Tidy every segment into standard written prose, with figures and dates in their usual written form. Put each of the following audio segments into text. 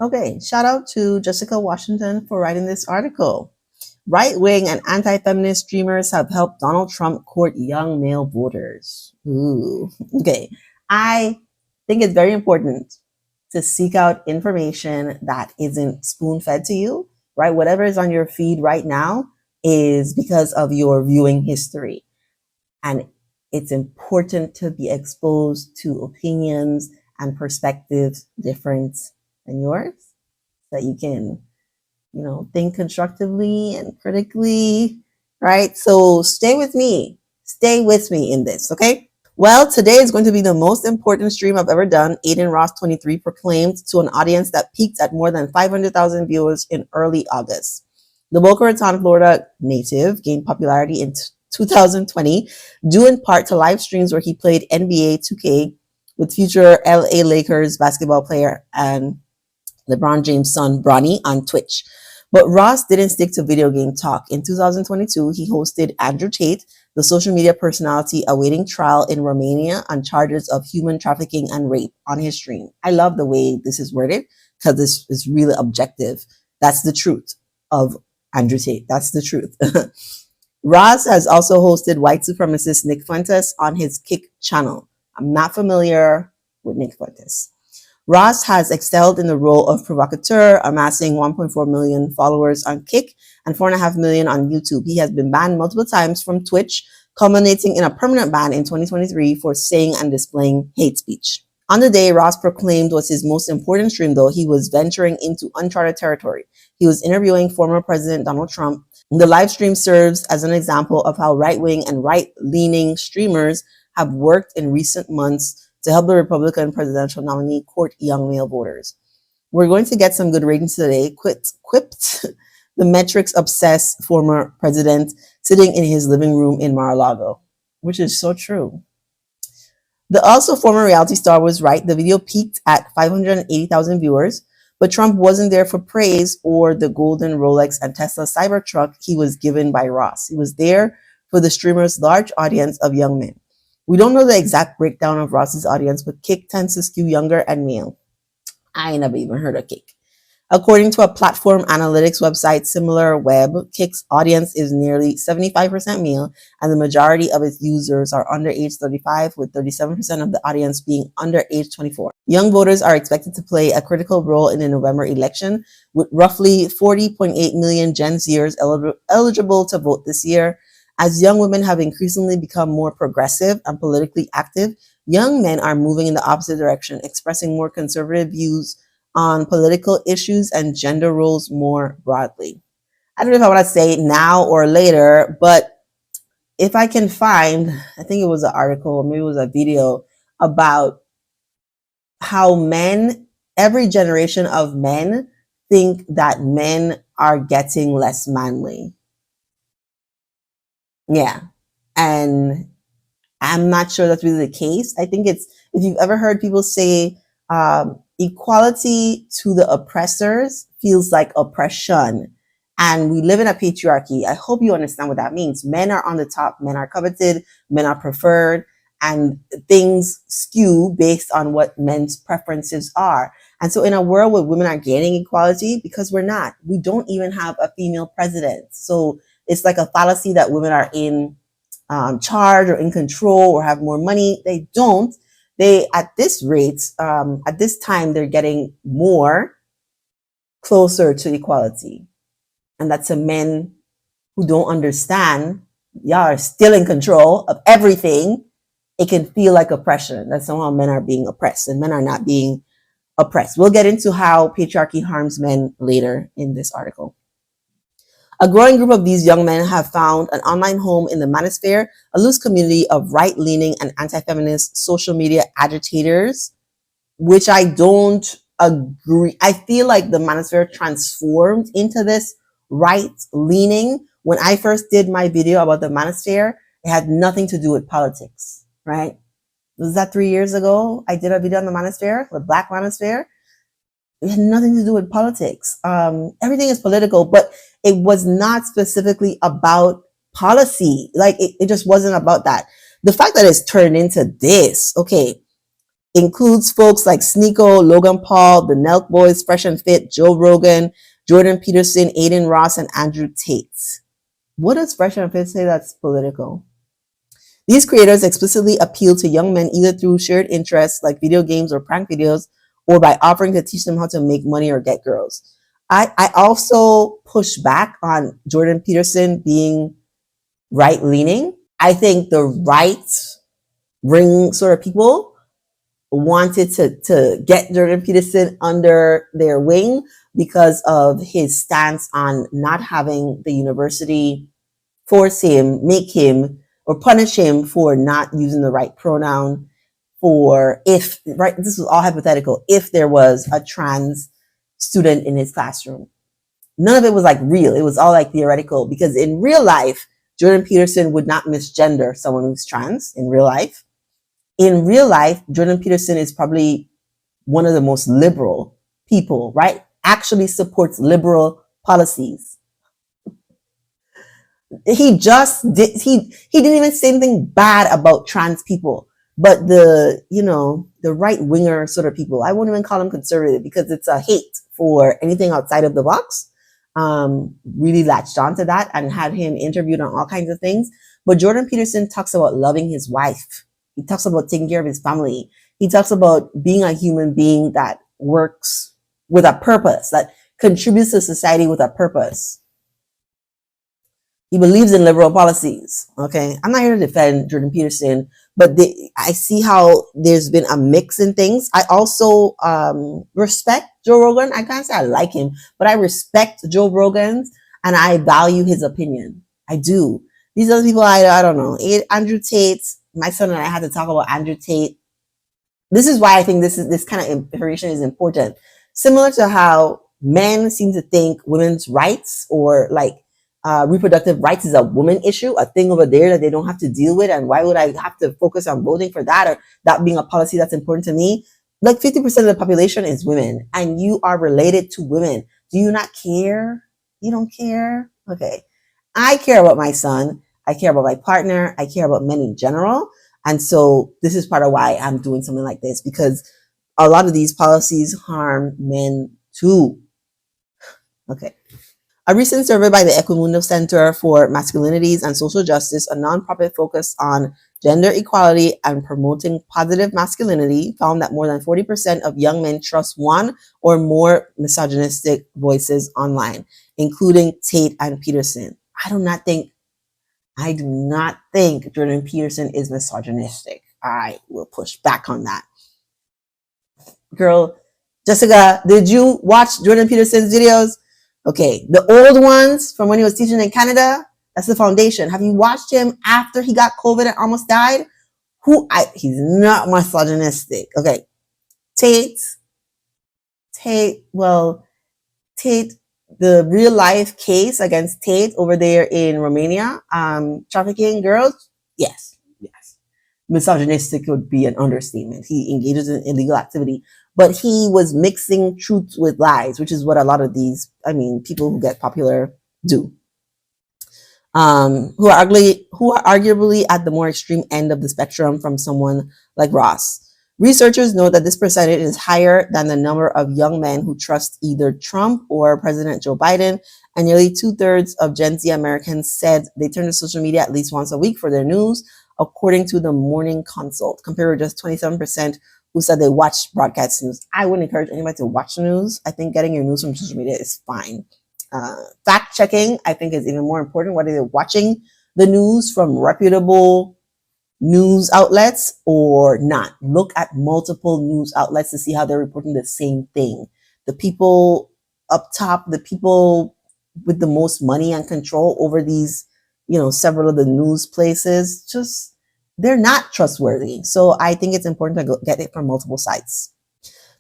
Okay, shout out to Jessica Washington for writing this article. Right-wing and anti-feminist streamers have helped Donald Trump court young male voters. Ooh, okay. I think it's very important to seek out information that isn't spoon-fed to you, right? Whatever is on your feed right now is because of your viewing history. And it's important to be exposed to opinions and perspectives different than yours so that you can, think constructively and critically, right? So stay with me. Stay with me in this, okay? Well, today is going to be the most important stream I've ever done. Adin Ross 23 proclaimed to an audience that peaked at more than 500,000 viewers in early August. The Boca Raton, Florida native gained popularity in 2020 due in part to live streams where he played NBA 2K with future LA Lakers basketball player and LeBron James' son, Bronny, on Twitch. But Ross didn't stick to video game talk. In 2022, he hosted Andrew Tate, the social media personality awaiting trial in Romania on charges of human trafficking and rape, on his stream. I love the way this is worded because this is really objective. That's the truth of Andrew Tate. That's the truth. Ross has also hosted white supremacist Nick Fuentes on his Kick channel. I'm not familiar with Nick Fuentes. Ross has excelled in the role of provocateur, amassing 1.4 million followers on Kick and 4.5 million on YouTube. He has been banned multiple times from Twitch, culminating in a permanent ban in 2023 for saying and displaying hate speech. On the day Ross proclaimed was his most important stream, though, he was venturing into uncharted territory. He was interviewing former President Donald Trump. The live stream serves as an example of how right-wing and right-leaning streamers have worked in recent months to help the Republican presidential nominee court young male voters. We're going to get some good ratings today, quipped the metrics-obsessed former president sitting in his living room in Mar-a-Lago, which is so true. The also former reality star was right. The video peaked at 580,000 viewers, but Trump wasn't there for praise or the golden Rolex and Tesla Cybertruck he was given by Ross. He was there for the streamer's large audience of young men. We don't know the exact breakdown of Ross's audience, but Kick tends to skew younger and male. I never even heard of Kick. According to a platform analytics website, SimilarWeb, Kick's audience is nearly 75% male, and the majority of its users are under age 35, with 37% of the audience being under age 24. Young voters are expected to play a critical role in the November election, with roughly 40.8 million Gen Zers eligible to vote this year. As young women have increasingly become more progressive and politically active, young men are moving in the opposite direction, expressing more conservative views on political issues and gender roles more broadly. I don't know if I want to say now or later, but if I can find, I think it was an article, maybe it was a video about how every generation of men think that men are getting less manly. Yeah. And I'm not sure that's really the case. I think if you've ever heard people say equality to the oppressors feels like oppression. And we live in a patriarchy. I hope you understand what that means. Men are on the top, men are coveted, men are preferred, and things skew based on what men's preferences are. And so in a world where women are gaining equality, because we're not, we don't even have a female president. So it's like a fallacy that women are in charge or in control or have more money. They don't. They, at this rate, at this time, they're getting more closer to equality. And that's a men who don't understand, y'all are still in control of everything. It can feel like oppression, that somehow men are being oppressed and men are not being oppressed. We'll get into how patriarchy harms men later in this article. A growing group of these young men have found an online home in the manosphere, a loose community of right-leaning and anti-feminist social media agitators, which I don't agree. I feel like the manosphere transformed into this right-leaning. When I first did my video about the manosphere, it had nothing to do with politics, right? Was that 3 years ago? I did a video on the manosphere, the Black manosphere. It had nothing to do with politics. Everything is political, but it was not specifically about policy. Like it just wasn't about that. The fact that it's turned into this, okay, Includes folks like Sneeko, Logan Paul, the Nelk Boys, Fresh and Fit, Joe Rogan, Jordan Peterson, Adin Ross, and Andrew Tate. What does Fresh and Fit say that's political? These creators explicitly appeal to young men either through shared interests like video games or prank videos, or by offering to teach them how to make money or get girls. I also push back on Jordan Peterson being right leaning. I think the right ring sort of people wanted to get Jordan Peterson under their wing because of his stance on not having the university force him, make him, or punish him for not using the right pronoun. For if, right, this was all hypothetical, if there was a trans student in his classroom. None of it was like real. It was all like theoretical, because in real life, Jordan Peterson would not misgender someone who's trans in real life. In real life, Jordan Peterson is probably one of the most liberal people, right? Actually supports liberal policies. He just did, he didn't even say anything bad about trans people, but the, the right winger sort of people, I won't even call them conservative because it's a hate for anything outside of the box, really latched onto that and had him interviewed on all kinds of things. But Jordan Peterson talks about loving his wife. He talks about taking care of his family. He talks about being a human being that works with a purpose, that contributes to society with a purpose. He believes in liberal policies. Okay, I'm not here to defend Jordan Peterson, but I see how there's been a mix in things. I also respect Joe Rogan. I can't say I like him, but I respect Joe Rogan's and I value his opinion. I do. These other people, I don't know. Andrew Tate. My son and I had to talk about Andrew Tate. This is why I think this kind of information is important. Similar to how men seem to think women's rights or like reproductive rights is a woman issue, a thing over there that they don't have to deal with. And why would I have to focus on voting for that, or that being a policy that's important to me? Like 50% of the population is women, and you are related to women. Do you not care? You don't care? Okay. I care about my son. I care about my partner. I care about men in general. And so this is part of why I'm doing something like this, because a lot of these policies harm men too. Okay. A recent survey by the Equimundo Center for Masculinities and Social Justice, a nonprofit focused on gender equality and promoting positive masculinity, found that more than 40% of young men trust one or more misogynistic voices online, including Tate and Peterson. I do not think Jordan Peterson is misogynistic. I will push back on that. Girl, Jessica, did you watch Jordan Peterson's videos? Okay, the old ones from when he was teaching in Canada, that's the foundation. Have you watched him after he got COVID and almost died? He's not misogynistic. Okay, Tate, the real life case against Tate over there in Romania, trafficking girls, yes. Misogynistic would be an understatement. He engages in illegal activity, but he was mixing truth with lies, which is what a lot of these, people who get popular do. Who are arguably at the more extreme end of the spectrum from someone like Ross. Researchers note that this percentage is higher than the number of young men who trust either Trump or President Joe Biden, and nearly 2/3 of Gen Z Americans said they turn to social media at least once a week for their news, according to the Morning Consult, compared with just 27% who said they watch broadcast news. I wouldn't encourage anybody to watch the news. I think getting your news from social media is fine. Fact checking, I think, is even more important, whether you're watching the news from reputable news outlets or not. Look at multiple news outlets to see how they're reporting the same thing. The people up top, the people with the most money and control over these, several of the news places, just, they're not trustworthy. So I think it's important to get it from multiple sites.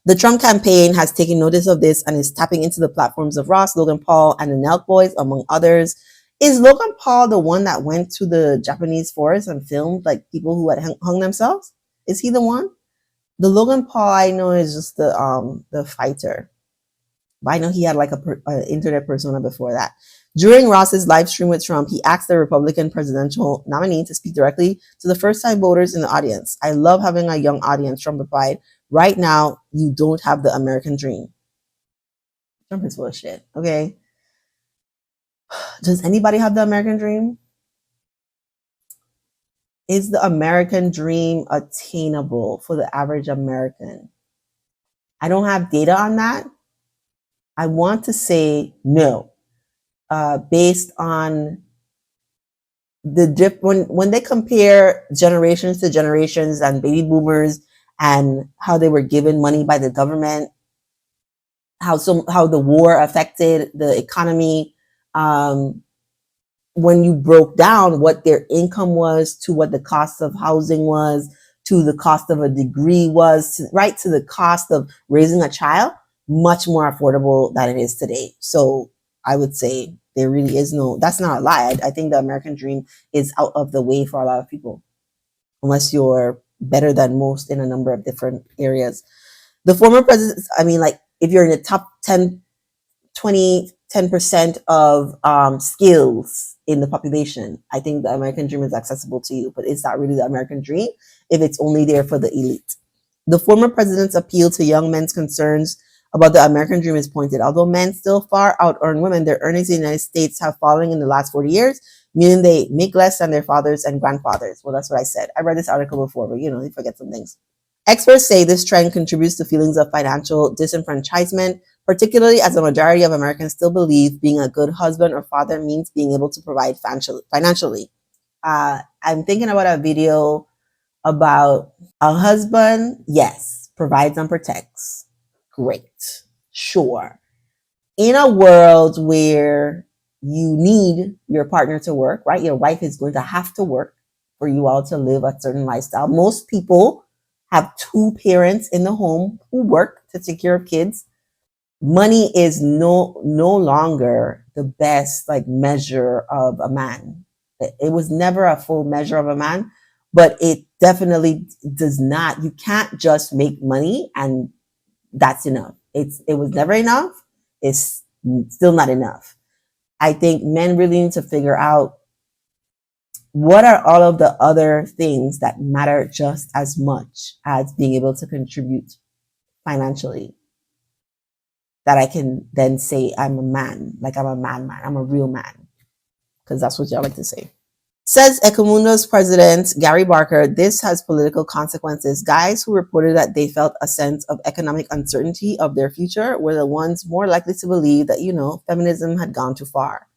The Trump campaign has taken notice of this and is tapping into the platforms of Ross, Logan Paul, and the Nelk Boys, among others. Is Logan Paul the one that went to the Japanese forest and filmed like people who had hung themselves? Is he the one? The Logan Paul I know is just the fighter. But I know he had like a internet persona before that. During Ross's live stream with Trump, he asked the Republican presidential nominee to speak directly to the first-time voters in the audience. I love having a young audience, Trump replied. Right now, you don't have the American dream. Trump is full of shit, okay? Does anybody have the American dream? Is the American dream attainable for the average American? I don't have data on that. I want to say no, based on when they compare generations to generations and baby boomers and how they were given money by the government, how the war affected the economy, when you broke down what their income was to what the cost of housing was, to the cost of a degree was, right to the cost of raising a child, much more affordable than it is today. So I would say there really is no, that's not a lie. I think the American dream is out of the way for a lot of people, unless you're better than most in a number of different areas. The former president, I mean, like if you're in the top 10, 20, 10% of skills in the population, I think the American dream is accessible to you, but it's not really the American dream if it's only there for the elite. The former president's appeal to young men's concerns about the American dream is pointed. Although men still far out earn women, their earnings in the United States have fallen in the last 40 years, meaning they make less than their fathers and grandfathers. Well, that's what I said. I read this article before, but you know, you forget some things. Experts say this trend contributes to feelings of financial disenfranchisement, particularly as a majority of Americans still believe being a good husband or father means being able to provide financially. I'm thinking about a video about a husband, yes, provides and protects. Great. Sure. In a world where you need your partner to work, right? Your wife is going to have to work for you all to live a certain lifestyle. Most people have two parents in the home who work to take care of kids. Money is no longer the best like measure of a man. It was never a full measure of a man, but it definitely does not. You can't just make money and that's enough. It was never enough. It's still not enough. I think men really need to figure out what are all of the other things that matter just as much as being able to contribute financially, that I can then say I'm a man, like I'm a man, I'm a real man, because that's what y'all like to say. Says Ecomundo's president, Gary Barker, this has political consequences. Guys who reported that they felt a sense of economic uncertainty of their future were the ones more likely to believe that, you know, feminism had gone too far.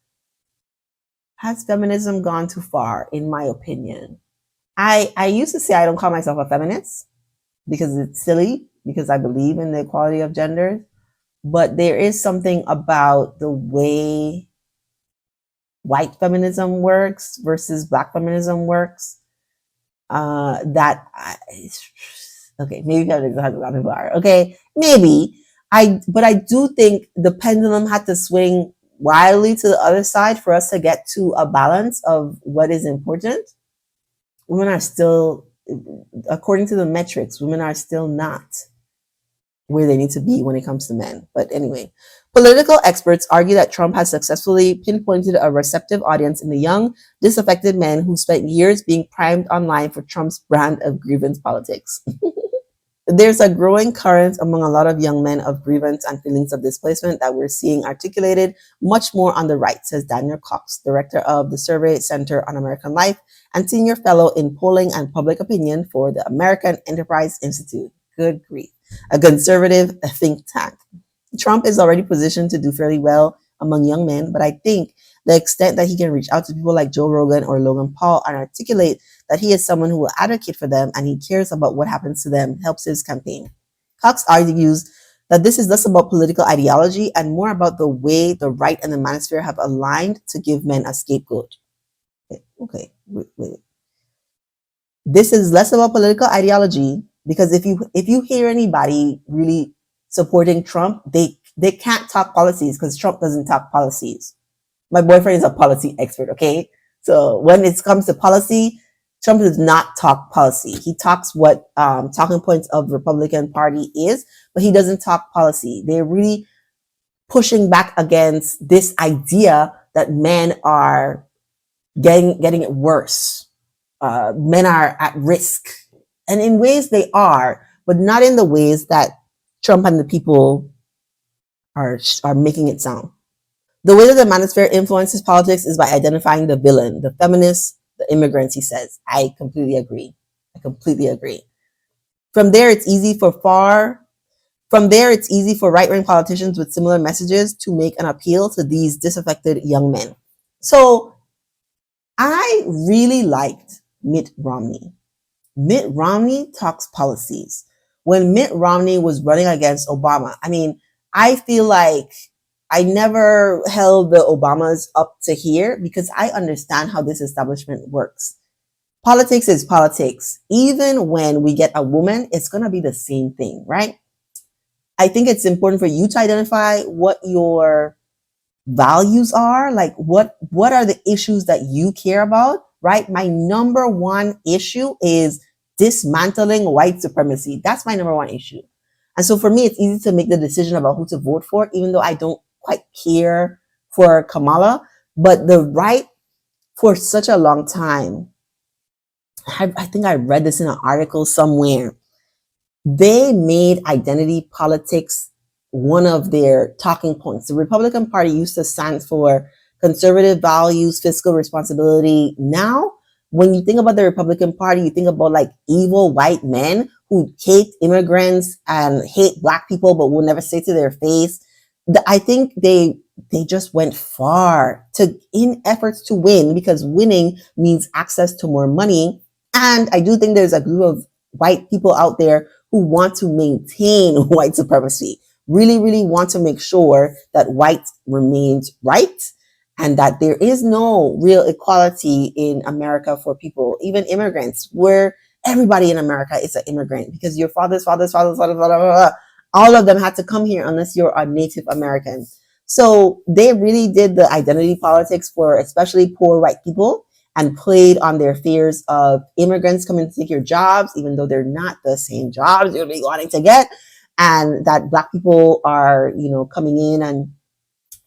Has feminism gone too far, in my opinion? I used to say I don't call myself a feminist because it's silly, because I believe in the equality of genders. But there is something about the way white feminism works versus black feminism works that okay, maybe feminism has a lot of bar. Okay, maybe but I do think the pendulum had to swing wildly to the other side for us to get to a balance of what is important. Women are still, according to the metrics, women are still not where they need to be when it comes to men. But anyway, political experts argue that Trump has successfully pinpointed a receptive audience in the young, disaffected men who spent years being primed online for Trump's brand of grievance politics. There's a growing current among a lot of young men of grievance and feelings of displacement that we're seeing articulated much more on the right, says Daniel Cox, director of the Survey Center on American Life and senior fellow in polling and public opinion for the American Enterprise Institute. Good grief. A conservative think tank. Trump is already positioned to do fairly well among young men, but I think the extent that he can reach out to people like Joe Rogan or Logan Paul and articulate that he is someone who will advocate for them and he cares about what happens to them helps his campaign. Cox argues that this is less about political ideology and more about the way the right and the manosphere have aligned to give men a scapegoat. Okay, wait. This is less about political ideology because if you hear anybody really supporting Trump, they can't talk policies because Trump doesn't talk policies. My boyfriend is a policy expert, okay? So when it comes to policy, Trump does not talk policy. He talks what talking points of Republican Party is, but he doesn't talk policy. They really pushing back against this idea that men are getting it worse. Men are at risk. And in ways they are, but not in the ways that Trump and the people are making it sound. The way that the manosphere influences politics is by identifying the villain, the feminists, the immigrants, he says. I completely agree. I completely agree. From there, it's easy for right-wing politicians with similar messages to make an appeal to these disaffected young men. So I really liked Mitt Romney. Mitt Romney talks policies. When Mitt Romney was running against Obama, I mean, I feel like I never held the Obamas up to here because I understand how this establishment works. Politics is politics. Even when we get a woman, it's going to be the same thing, right? I think it's important for you to identify what your values are, like what are the issues that you care about, right? My number one issue is dismantling white supremacy. That's my number one issue. And so for me, it's easy to make the decision about who to vote for, even though I don't quite care for Kamala. But the right, for such a long time, I think I read this in an article somewhere, they made identity politics one of their talking points. The Republican Party used to stand for conservative values, fiscal responsibility. Now, when you think about the Republican Party, you think about like evil white men who hate immigrants and hate Black people, but will never say to their face. I think they just went far in efforts to win, because winning means access to more money. And I do think there's a group of white people out there who want to maintain white supremacy, really, really want to make sure that white remains right and that there is no real equality in America for people, even immigrants, where everybody in America is an immigrant because your fathers, blah, blah, blah, blah, all of them had to come here unless you're a Native American. So they really did the identity politics for especially poor white people and played on their fears of immigrants coming to take your jobs, even though they're not the same jobs you'll be wanting to get, and that Black people are, coming in. And,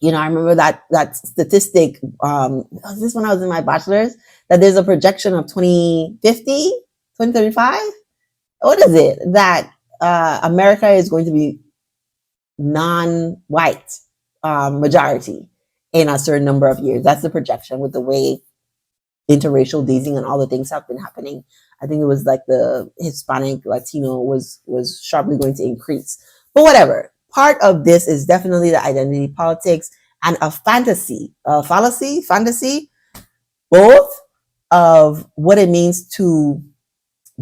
I remember that statistic, this when I was in my bachelor's, that there's a projection of 2050, 2035. What is it? That America is going to be non-white majority in a certain number of years. That's the projection with the way interracial dating and all the things have been happening. I think it was like the Hispanic Latino was sharply going to increase. But whatever. Part of this is definitely the identity politics and a fallacy, both of what it means to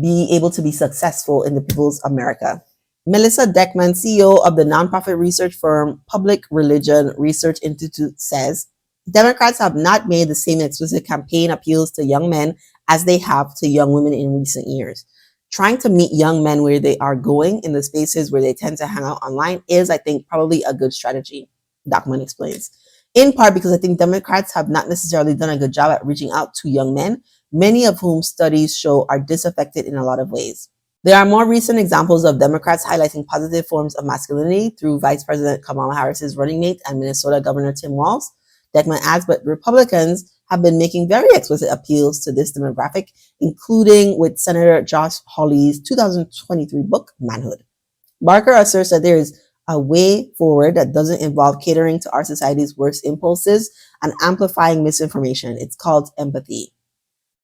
be able to be successful in the people's America. Melissa Deckman, CEO of the nonprofit research firm Public Religion Research Institute, says Democrats have not made the same explicit campaign appeals to young men as they have to young women in recent years. Trying to meet young men where they are going in the spaces where they tend to hang out online is, I think, probably a good strategy, Deckman explains. In part because I think Democrats have not necessarily done a good job at reaching out to young men, many of whom studies show are disaffected in a lot of ways. There are more recent examples of Democrats highlighting positive forms of masculinity through Vice President Kamala Harris's running mate and Minnesota Governor Tim Walz. Deckman adds, but Republicans have been making very explicit appeals to this demographic, including with Senator Josh Hawley's 2023 book, Manhood. Barker asserts that there is a way forward that doesn't involve catering to our society's worst impulses and amplifying misinformation. It's called empathy.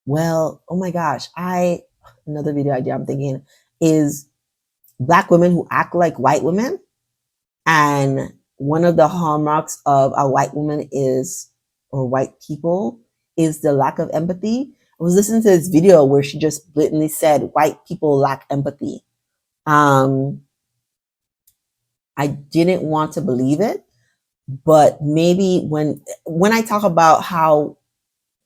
Well, oh my gosh, another video idea I'm thinking is Black women who act like white women. And one of the hallmarks of a white woman or white people, is the lack of empathy. I was listening to this video where she just blatantly said white people lack empathy. I didn't want to believe it, but maybe when I talk about how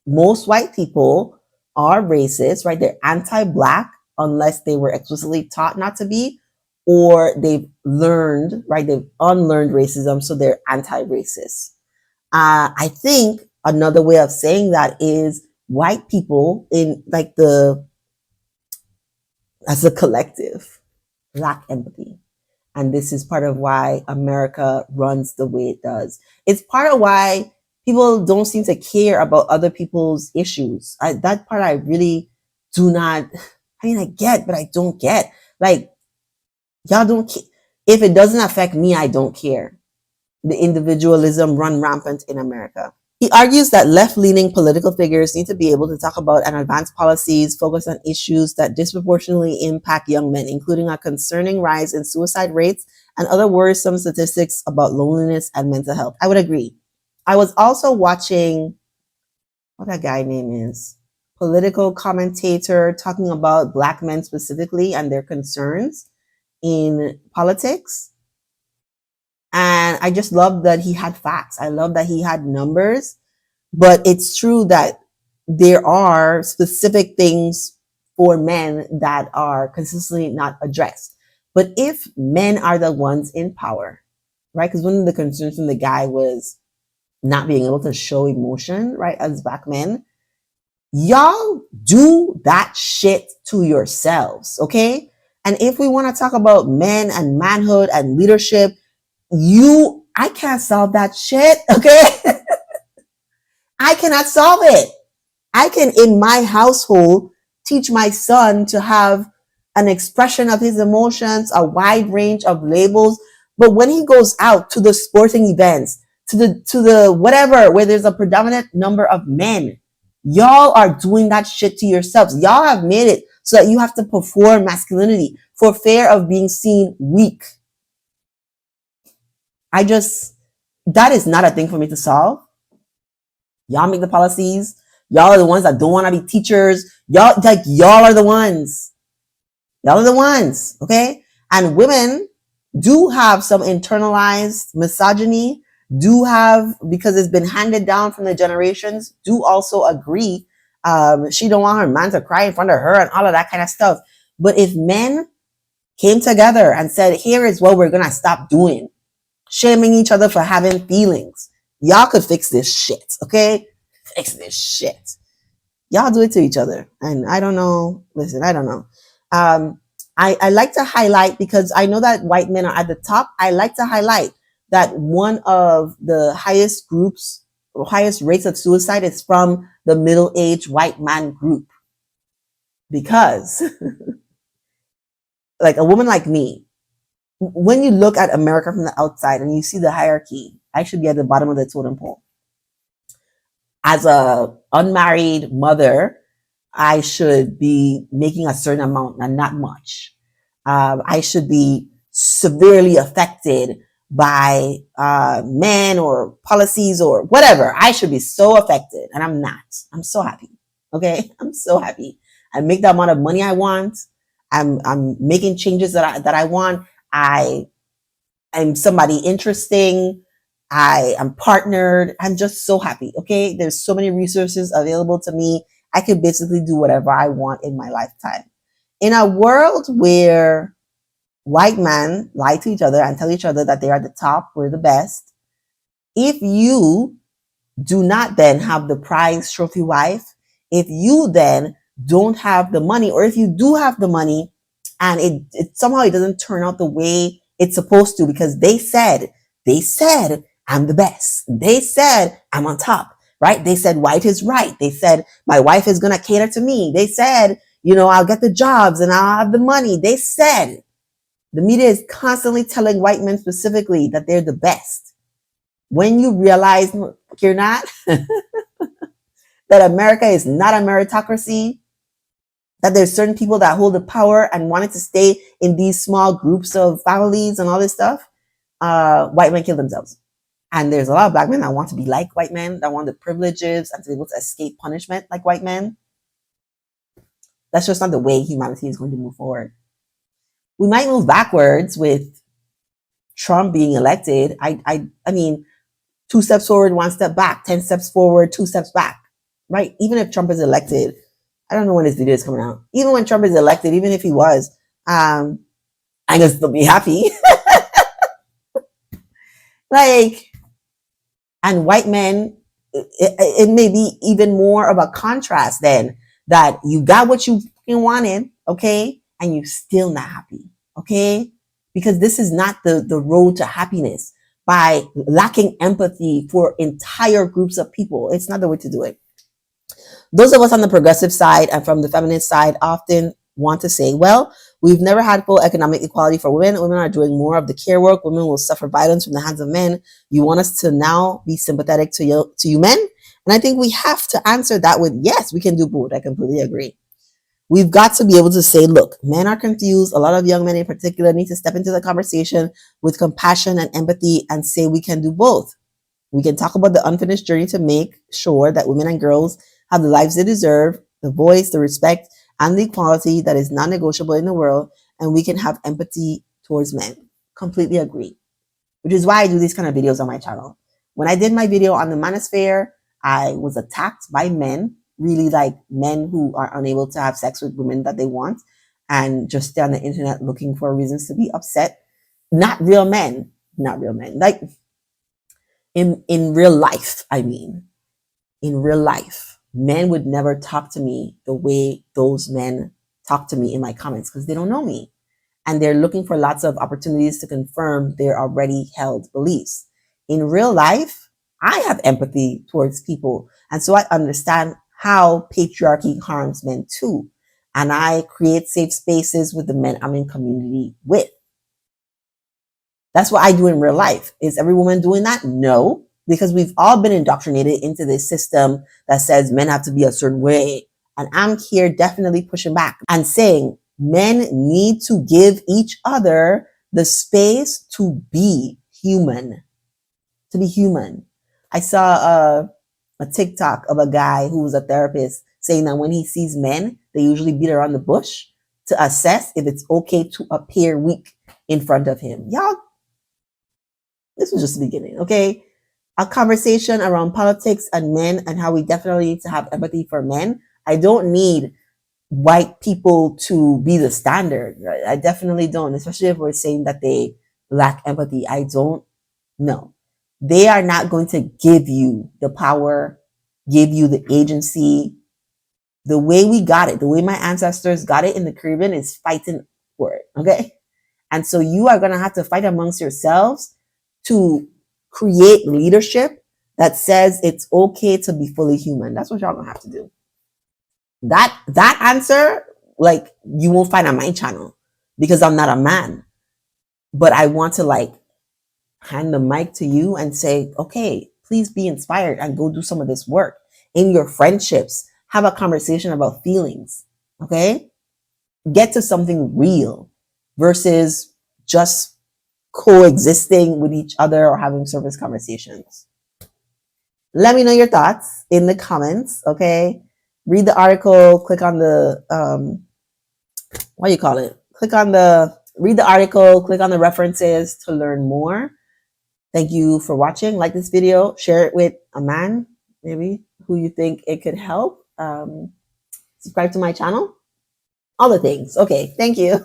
most white people are racist, right? They're anti-Black unless they were explicitly taught not to be, or they've learned, right? They've unlearned racism, so they're anti-racist. I think another way of saying that is white people as a collective lack empathy. And this is part of why America runs the way it does. It's part of why people don't seem to care about other people's issues. That part I really do not, I mean, I get, but I don't get. Like, y'all don't care. If it doesn't affect me, I don't care. The individualism run rampant in America. He argues that left-leaning political figures need to be able to talk about and advance policies focused on issues that disproportionately impact young men, including a concerning rise in suicide rates and other worrisome statistics about loneliness and mental health. I would agree. I was also watching, what that guy name is, political commentator talking about Black men specifically and their concerns in politics. And I just love that he had facts. I love that he had numbers. But it's true that there are specific things for men that are consistently not addressed. But if men are the ones in power, right? Because one of the concerns from the guy was not being able to show emotion, right? As Black men, y'all do that shit to yourselves, okay? And if we want to talk about men and manhood and leadership, I can't solve that shit, okay? I cannot solve it. I can, in my household, teach my son to have an expression of his emotions, a wide range of labels. But when he goes out to the sporting events, to the whatever, where there's a predominant number of men, y'all are doing that shit to yourselves. Y'all have made it so that you have to perform masculinity for fear of being seen weak. That is not a thing for me to solve. Y'all make the policies. Y'all are the ones that don't want to be teachers. Y'all are the ones. Y'all are the ones, okay? And women do have some internalized misogyny, because it's been handed down from the generations, do also agree. She don't want her man to cry in front of her and all of that kind of stuff. But if men came together and said, here is what we're going to stop doing, shaming each other for having feelings, y'all could fix this shit, okay? Fix this shit. Y'all do it to each other. And I don't know. Listen, I don't know. I like to highlight, because I know that white men are at the top. I like to highlight that one of the highest rates of suicide is from the middle-aged white man group. Because like a woman like me, when you look at America from the outside and you see the hierarchy, I should be at the bottom of the totem pole. As a unmarried mother, I should be making a certain amount and not much. I should be severely affected by men or policies or whatever. I should be so affected, and I'm not. I'm so happy. Okay, I'm so happy. I make the amount of money I want. I'm making changes that I want. I am somebody interesting. I am partnered. I'm just so happy. Okay, there's so many resources available to me. I could basically do whatever I want in my lifetime. In a world where white men lie to each other and tell each other that they are the top, we're the best, if you do not then have the prize trophy wife, if you then don't have the money, or if you do have the money and it somehow it doesn't turn out the way it's supposed to, because they said I'm the best. They said I'm on top. Right? They said white is right. They said my wife is going to cater to me. They said, I'll get the jobs and I'll have the money. They said, the media is constantly telling white men specifically that they're the best. When you realize you're not, that America is not a meritocracy, that there's certain people that hold the power and wanted to stay in these small groups of families and all this stuff, white men kill themselves. And there's a lot of Black men that want to be like white men, that want the privileges and to be able to escape punishment like white men. That's just not the way humanity is going to move forward. We might move backwards with Trump being elected. I mean, 2 steps forward, 1 step back, 10 steps forward, 2 steps back, right? Even if Trump is elected, I don't know when this video is coming out. Even when Trump is elected, even if he was, I'm going to still be happy. And white men, it may be even more of a contrast then, that you got what you wanted, okay, and you're still not happy, okay? because this is not the road to happiness. By lacking empathy for entire groups of people, it's not the way to do it. Those of us on the progressive side and from the feminist side often want to say, well, we've never had full economic equality for women. Women are doing more of the care work. Women will suffer violence from the hands of men. You want us to now be sympathetic to you men? And I think we have to answer that with, yes, we can do both. I completely agree. We've got to be able to say, look, men are confused. A lot of young men in particular need to step into the conversation with compassion and empathy and say we can do both. We can talk about the unfinished journey to make sure that women and girls have the lives they deserve, the voice, the respect, and the equality that is non-negotiable in the world, and we can have empathy towards men. Completely agree. Which is why I do these kind of videos on my channel. When I did my video on the manosphere, I was attacked by men, really like men who are unable to have sex with women that they want and just stay on the internet looking for reasons to be upset. Not real men. Like in real life, I mean. In real life, men would never talk to me the way those men talk to me in my comments because they don't know me. And they're looking for lots of opportunities to confirm their already held beliefs. In real life, I have empathy towards people. And so I understand how patriarchy harms men too. And I create safe spaces with the men I'm in community with. That's what I do in real life. Is every woman doing that? No, because we've all been indoctrinated into this system that says men have to be a certain way. And I'm here definitely pushing back and saying men need to give each other the space to be human. To be human. I saw a TikTok of a guy who was a therapist saying that when he sees men, they usually beat around the bush to assess if it's okay to appear weak in front of him. Y'all, this was just the beginning, okay? A conversation around politics and men and how we definitely need to have empathy for men. I don't need white people to be the standard. Right? I definitely don't, especially if we're saying that they lack empathy. I don't know. They are not going to give you the power, give you the agency. The way we got it, the way my ancestors got it in the Caribbean is fighting for it, okay? And so you are going to have to fight amongst yourselves to create leadership that says it's okay to be fully human. That's what y'all gonna have to do. That answer, like, you won't find on my channel because I'm not a man. But I want to like hand the mic to you and say, okay, please be inspired and go do some of this work in your friendships. Have a conversation about feelings. Okay? Get to something real versus just coexisting with each other or having surface conversations. Let me know your thoughts in the comments, okay? Read the article, click on the, what do you call it? Read the article, click on the references to learn more. Thank you for watching. Like this video, share it with a man, maybe, who you think it could help. Subscribe to my channel. All the things. Okay, thank you.